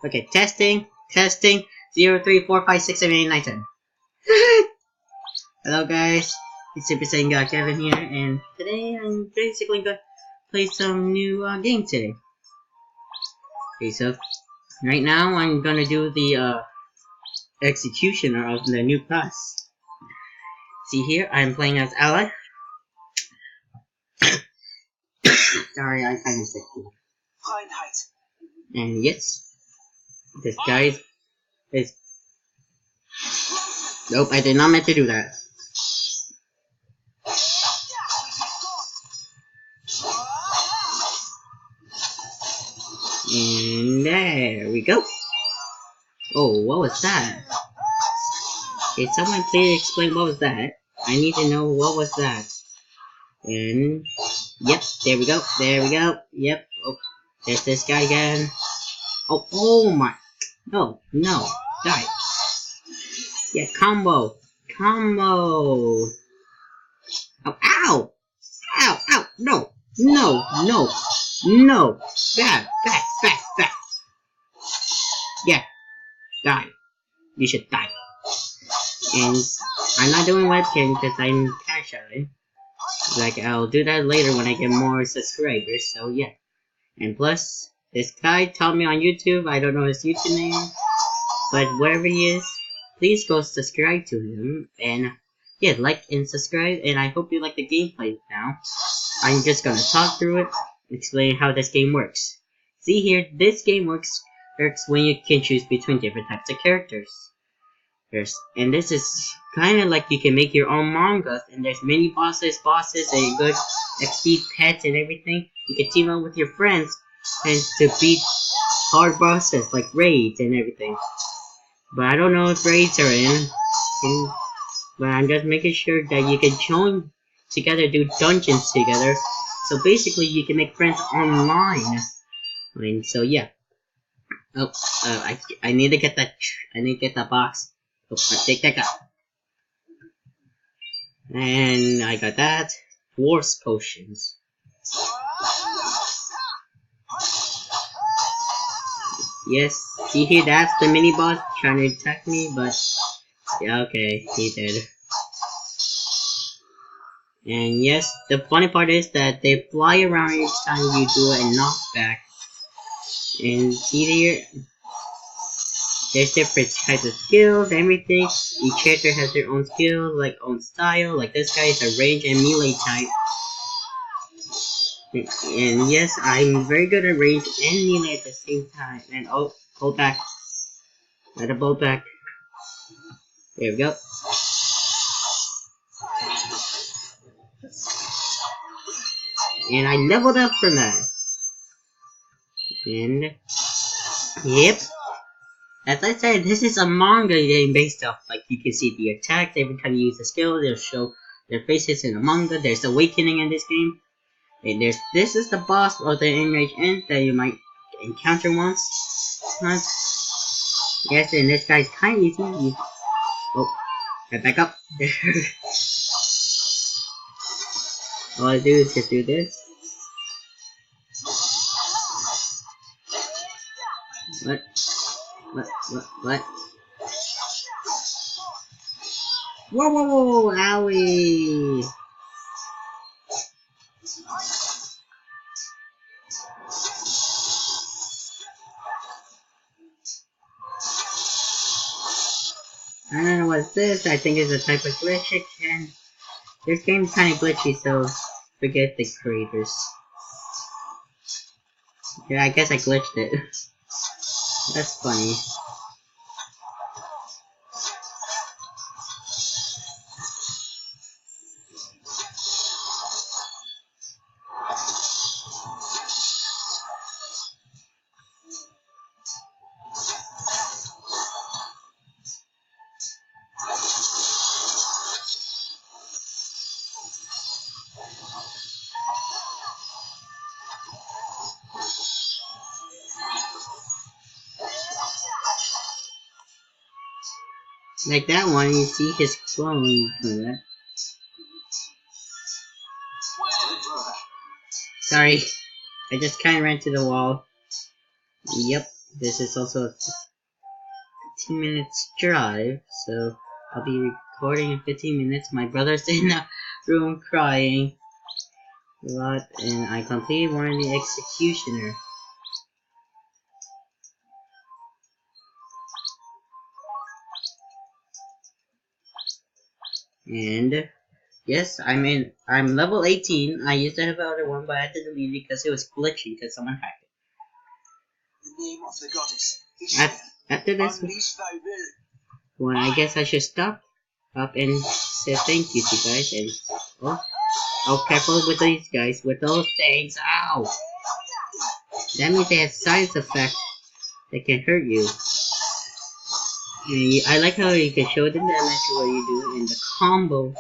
Okay, testing. 0, 3, 4, 5, 6, 7, 8, 9, 10. Hello guys, it's Super Saiyan God Kevin here, and today I'm basically gonna play some new game today. Okay, so right now I'm gonna do the executioner of the new class. See here, I'm playing as Ally. Sorry, I kinda sick here. And yes, this guy is. Nope, I did not meant to do that. And there we go. Oh, what was that? Can someone please explain what was that? I need to know what was that. And yep, there we go. Yep. Oh, there's this guy again. Oh my. No, die. Yeah, combo. Oh, ow. No. Back. Yeah, die. You should die. And I'm not doing webcam because I'm kinda shy. Like, I'll do that later when I get more subscribers, so yeah. And plus, this guy taught me on YouTube, I don't know his YouTube name, but wherever he is, please go subscribe to him, and yeah, like and subscribe, and I hope you like the gameplay now. I'm just gonna talk through it, explain how this game works. See here, this game works when you can choose between different types of characters. And this is kind of like you can make your own mangas, and there's many bosses, and good XP pets and everything. You can team up with your friends and to beat hard bosses like raids and everything. But I don't know if raids are in, but I'm just making sure that you can join together, do dungeons together. So basically, you can make friends online. So yeah. Oh, I need to get that. I need to get that box. Oh, take that out. And I got that. Force potions. Yes, see here, that's the mini boss trying to attack me, but yeah, okay, he did. And yes, the funny part is that they fly around each time you do a knockback. And see here, there's different types of skills, everything. Each character has their own skill, like own style. Like this guy is a range and melee type. And yes, I'm very good at range and melee at the same time. And oh, hold back. Let it blow back. There we go. And I leveled up from that. And yep. As I said, this is a manga game based off, like, you can see the attacks, every time you use a skill, they'll show their faces in the manga. There's awakening in this game. And this is the boss of the Enrage End that you might encounter once. Yes, and this guy's kinda easy. Oh, get back up. All I do is just do this. What? Whoa, owie! I don't know what's this, I think it's a type of glitch again. This game's kinda glitchy, so forget the creators. Yeah, I guess I glitched it. That's funny. Like that one, you see his clone doing that. Sorry, I just kinda ran to the wall. Yep, this is also a 15 minutes drive, so I'll be recording in 15 minutes. My brother's in the room crying a lot, and I completed Warren the Executioner. And yes, I'm level 18. I used to have another one, but I had to delete it because it was glitching because someone hacked it. The name of the goddess. After this one, I guess I should stop up and say thank you to you guys. And oh, careful with these guys with those things. Ow! That means they have side effects that can hurt you. And I like how you can show the damage what you do in the combo.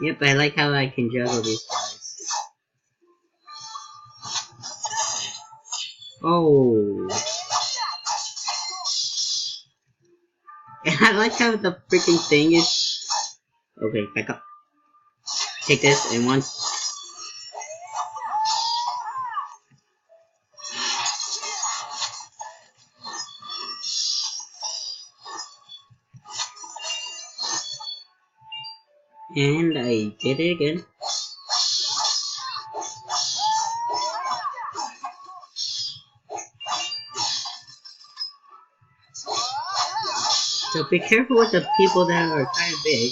Yep, I like how I can juggle these guys. Oh. And I like how the freaking thing is... Okay, back up. Take this and once... And I did it again. So be careful with the people that are kind of big.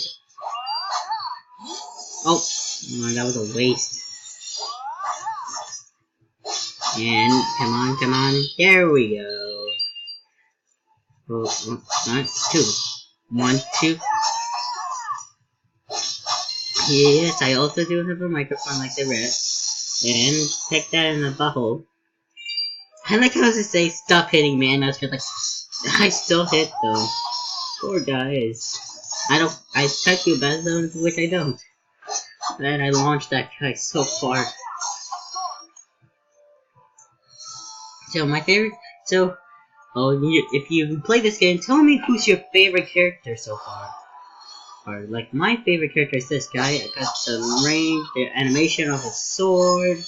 Oh, that was a waste. And come on, there we go. Oh, not two. 1, 2. Yes, I also do have a microphone like the red. And take that in the butthole. I like how to say stop hitting me, and I was just like, I still hit though. Poor guys. I touch you bad zones, which I don't. And I launched that guy so far. So my favorite, if you play this game, tell me who's your favorite character so far. Or like my favorite character is this guy. I got the range, the animation of his sword.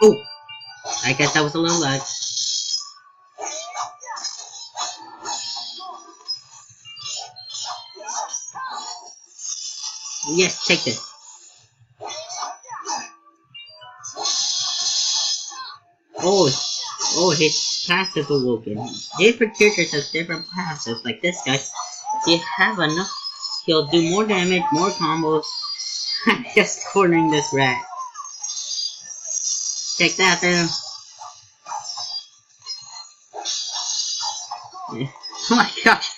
Oh, I guess that was a little lag. Yes, take this. Oh, his passive awoken. Different characters have different passives, like this guy. If you have enough, he'll do more damage, more combos. I'm just cornering this rat. Take that then. Oh my gosh.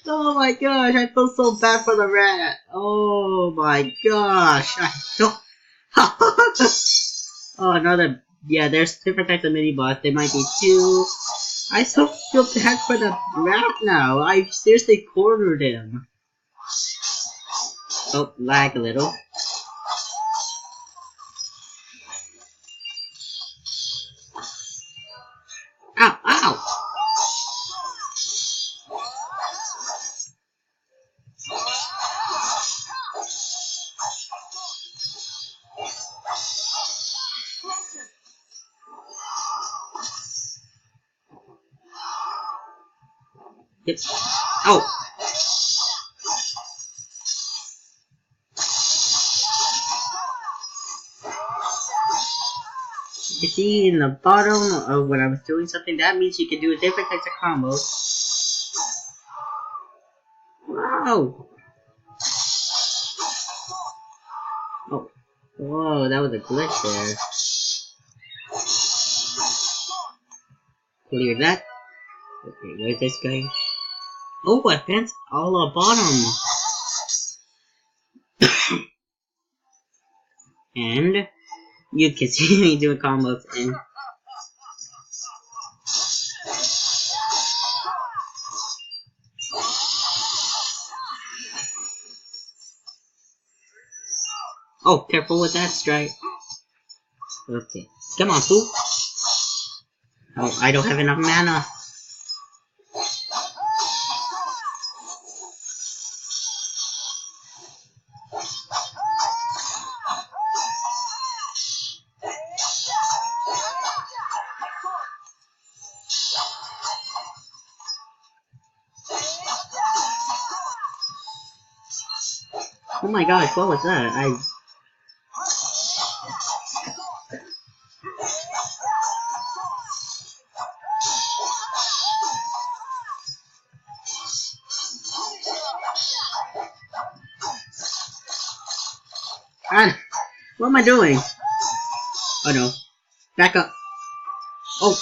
Oh my gosh, I feel so bad for the rat. Oh my gosh. I feel... Oh, another... Yeah, there's different types of mini-boss. There might be 2. I so feel bad for the rat now. I seriously cornered him. Oh, lag a little. Ow, ow! Yep. Oh! You see in the bottom of when I was doing something, that means you can do different types of combos. Wow! Oh. Whoa, that was a glitch there. Clear that. Okay, where's this guy? Oh, advanced all the bottom. And you can see me doing combos and oh, careful with that strike. Okay, come on, fool. Oh, I don't have enough mana. Oh my gosh, what was that? What am I doing? Oh no. Back up. Oh.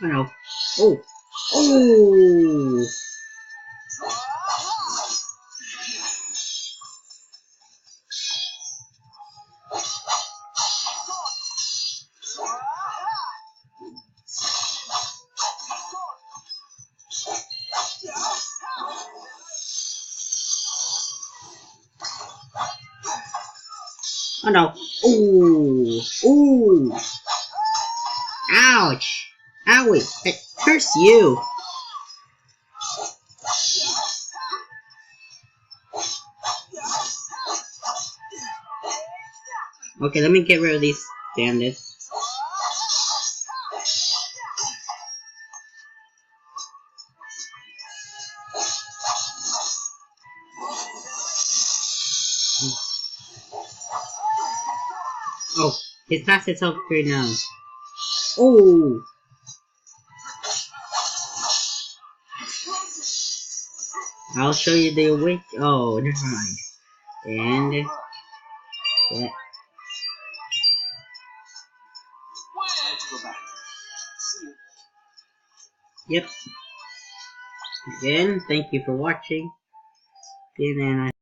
Oh no. Oh. Oh. Oh no. Ooh. Ooh. Ouch. Owie. Curse you. Okay, let me get rid of these bandits. Oh, his passive upgrade now. Oh! I'll show you the awake. Oh, never mind. And yeah. Let's go back. Yep. Again, thank you for watching. And then